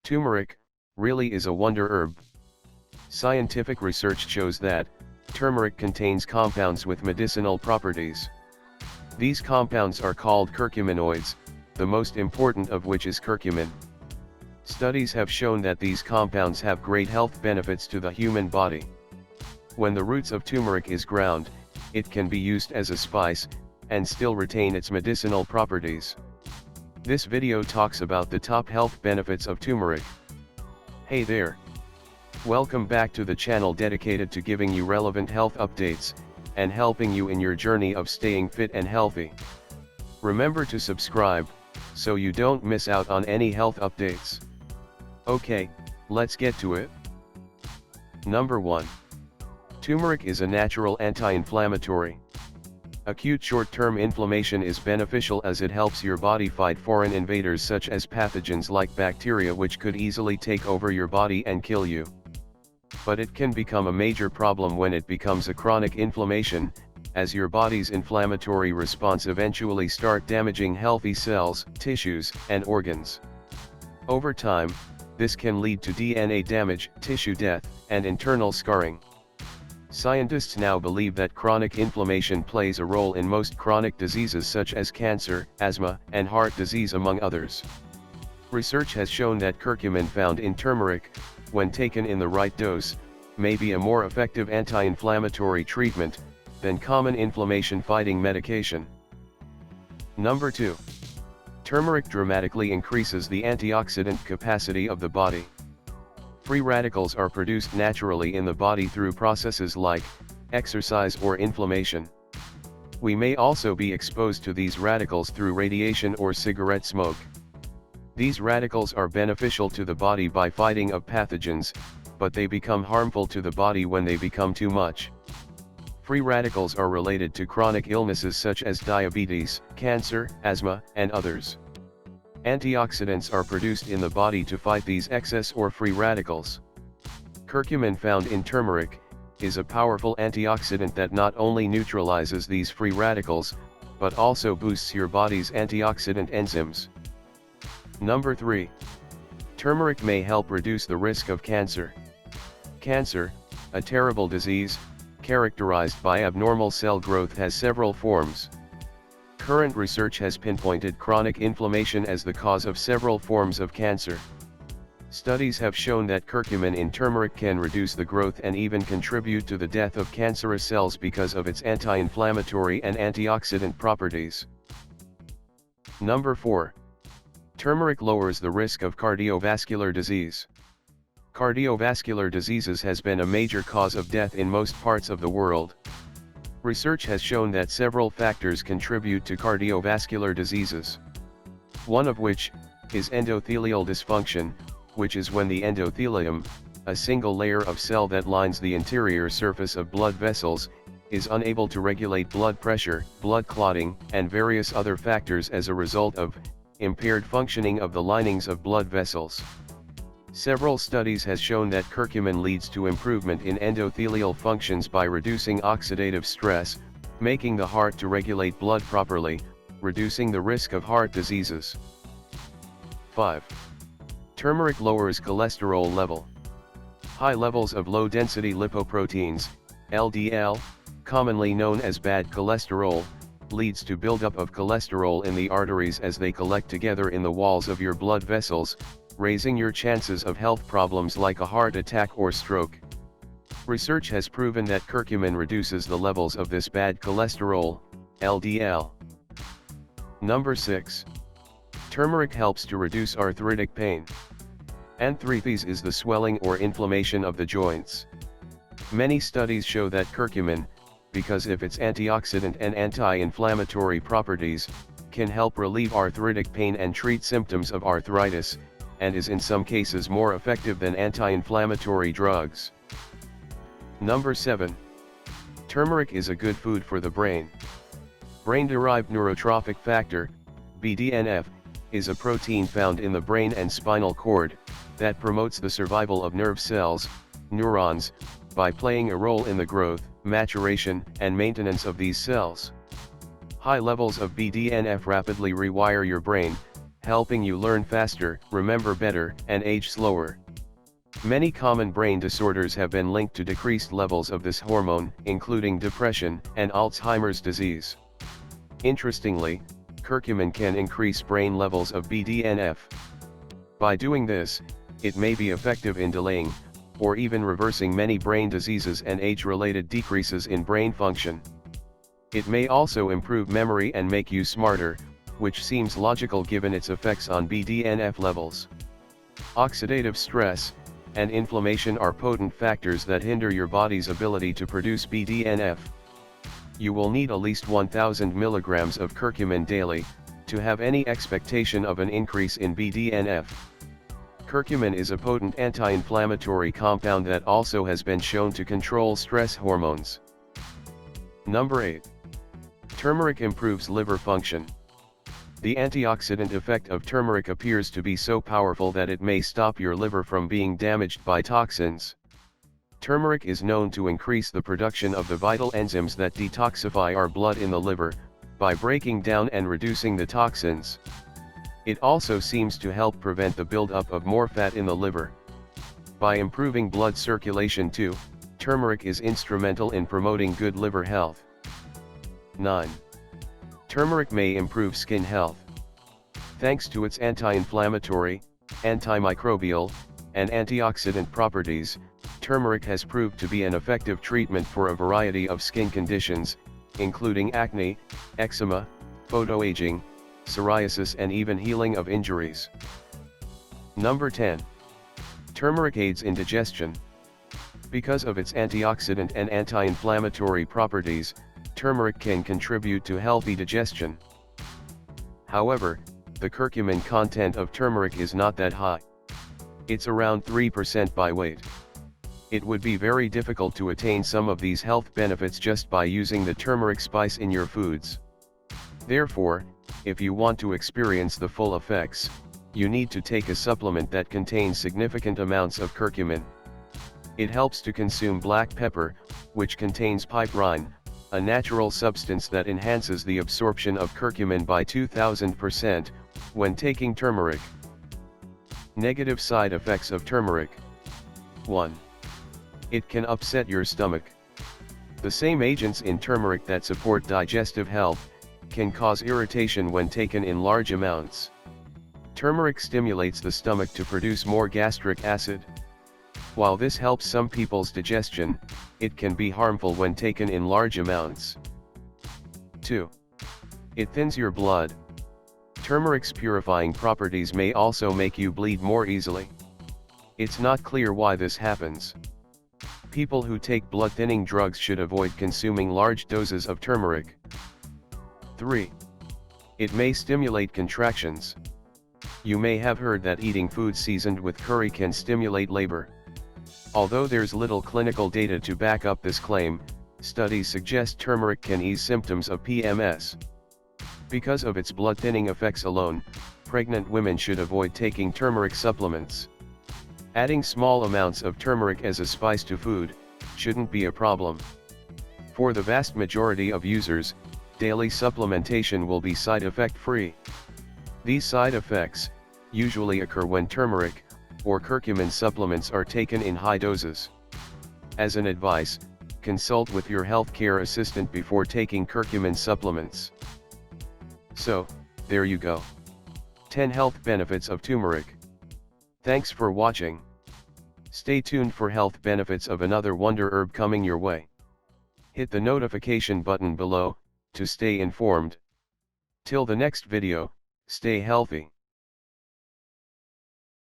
Turmeric really is a wonder herb. Scientific research shows that turmeric contains compounds with medicinal properties. These compounds are called curcuminoids, the most important of which is curcumin. Studies have shown that these compounds have great health benefits to the human body. When the roots of turmeric is ground, it can be used as a spice, and still retain its medicinal properties. This video talks about the top health benefits of turmeric. Hey there! Welcome back to the channel dedicated to giving you relevant health updates, and helping you in your journey of staying fit and healthy. Remember to subscribe, so you don't miss out on any health updates. Okay, let's get to it. Number 1. Turmeric is a natural anti-inflammatory. Acute short-term inflammation is beneficial as it helps your body fight foreign invaders such as pathogens like bacteria which could easily take over your body and kill you. But it can become a major problem when it becomes a chronic inflammation, as your body's inflammatory response eventually start damaging healthy cells, tissues, and organs. Over time, this can lead to DNA damage, tissue death, and internal scarring. Scientists now believe that chronic inflammation plays a role in most chronic diseases such as cancer, asthma, and heart disease among others. Research has shown that curcumin found in turmeric, when taken in the right dose, may be a more effective anti-inflammatory treatment than common inflammation-fighting medication. Number 2. Turmeric dramatically increases the antioxidant capacity of the body. Free radicals are produced naturally in the body through processes like exercise or inflammation. We may also be exposed to these radicals through radiation or cigarette smoke. These radicals are beneficial to the body by fighting off pathogens, but they become harmful to the body when they become too much. Free radicals are related to chronic illnesses such as diabetes, cancer, asthma, and others. Antioxidants are produced in the body to fight these excess or free radicals. Curcumin found in turmeric is a powerful antioxidant that not only neutralizes these free radicals, but also boosts your body's antioxidant enzymes. Number 3. Turmeric may help reduce the risk of cancer. Cancer, a terrible disease, characterized by abnormal cell growth, has several forms. Current research has pinpointed chronic inflammation as the cause of several forms of cancer. Studies have shown that curcumin in turmeric can reduce the growth and even contribute to the death of cancerous cells because of its anti-inflammatory and antioxidant properties. Number 4. Turmeric lowers the risk of cardiovascular disease. Cardiovascular diseases has been a major cause of death in most parts of the world. Research has shown that several factors contribute to cardiovascular diseases. One of which is endothelial dysfunction, which is when the endothelium, a single layer of cell that lines the interior surface of blood vessels, is unable to regulate blood pressure, blood clotting, and various other factors as a result of impaired functioning of the linings of blood vessels. Several studies has shown that curcumin leads to improvement in endothelial functions by reducing oxidative stress, making the heart to regulate blood properly, reducing the risk of heart diseases. 5. Turmeric lowers cholesterol level. High levels of low-density lipoproteins, LDL, commonly known as bad cholesterol, leads to buildup of cholesterol in the arteries as they collect together in the walls of your blood vessels, raising your chances of health problems like a heart attack or stroke. Research has proven that curcumin reduces the levels of this bad cholesterol, LDL. Number 6. Turmeric helps to reduce arthritic pain. Arthritis is the swelling or inflammation of the joints. Many studies show that curcumin, because of its antioxidant and anti-inflammatory properties, can help relieve arthritic pain and treat symptoms of arthritis, and is in some cases more effective than anti-inflammatory drugs. Number 7. Turmeric is a good food for the brain. Brain-derived neurotrophic factor, BDNF, is a protein found in the brain and spinal cord, that promotes the survival of nerve cells, neurons, by playing a role in the growth, maturation, and maintenance of these cells. High levels of BDNF rapidly rewire your brain, helping you learn faster, remember better, and age slower. Many common brain disorders have been linked to decreased levels of this hormone, including depression and Alzheimer's disease. Interestingly, curcumin can increase brain levels of BDNF. By doing this, it may be effective in delaying, or even reversing many brain diseases and age-related decreases in brain function. It may also improve memory and make you smarter, which seems logical given its effects on BDNF levels. Oxidative stress and inflammation are potent factors that hinder your body's ability to produce BDNF. You will need at least 1000 milligrams of curcumin daily to have any expectation of an increase in BDNF. Curcumin is a potent anti-inflammatory compound that also has been shown to control stress hormones. Number 8. Turmeric improves liver function. The antioxidant effect of turmeric appears to be so powerful that it may stop your liver from being damaged by toxins. Turmeric is known to increase the production of the vital enzymes that detoxify our blood in the liver, by breaking down and reducing the toxins. It also seems to help prevent the buildup of more fat in the liver. By improving blood circulation too, turmeric is instrumental in promoting good liver health. 9. Turmeric may improve skin health. Thanks to its anti-inflammatory, antimicrobial, and antioxidant properties, turmeric has proved to be an effective treatment for a variety of skin conditions, including acne, eczema, photoaging, psoriasis, and even healing of injuries. Number 10. Turmeric aids in digestion. Because of its antioxidant and anti-inflammatory properties, turmeric can contribute to healthy digestion. However, the curcumin content of turmeric is not that high. It's around 3% by weight. It would be very difficult to attain some of these health benefits just by using the turmeric spice in your foods. Therefore, if you want to experience the full effects, you need to take a supplement that contains significant amounts of curcumin. It helps to consume black pepper, which contains piperine, a natural substance that enhances the absorption of curcumin by 2000% when taking turmeric. Negative side effects of turmeric. 1. It can upset your stomach. The same agents in turmeric that support digestive health can cause irritation when taken in large amounts. Turmeric stimulates the stomach to produce more gastric acid. While this helps some people's digestion, it can be harmful when taken in large amounts. 2. It thins your blood. Turmeric's purifying properties may also make you bleed more easily. It's not clear why this happens. People who take blood-thinning drugs should avoid consuming large doses of turmeric. 3. It may stimulate contractions. You may have heard that eating food seasoned with curry can stimulate labor. Although there's little clinical data to back up this claim, studies suggest turmeric can ease symptoms of PMS. Because of its blood-thinning effects alone, pregnant women should avoid taking turmeric supplements. Adding small amounts of turmeric as a spice to food shouldn't be a problem. For the vast majority of users, daily supplementation will be side effect free. These side effects usually occur when turmeric or curcumin supplements are taken in high doses. As an advice, consult with your healthcare assistant before taking curcumin supplements. So, there you go. 10 health benefits of turmeric. Thanks for watching. Stay tuned for health benefits of another wonder herb coming your way. Hit the notification button below to stay informed. Till the next video, stay healthy.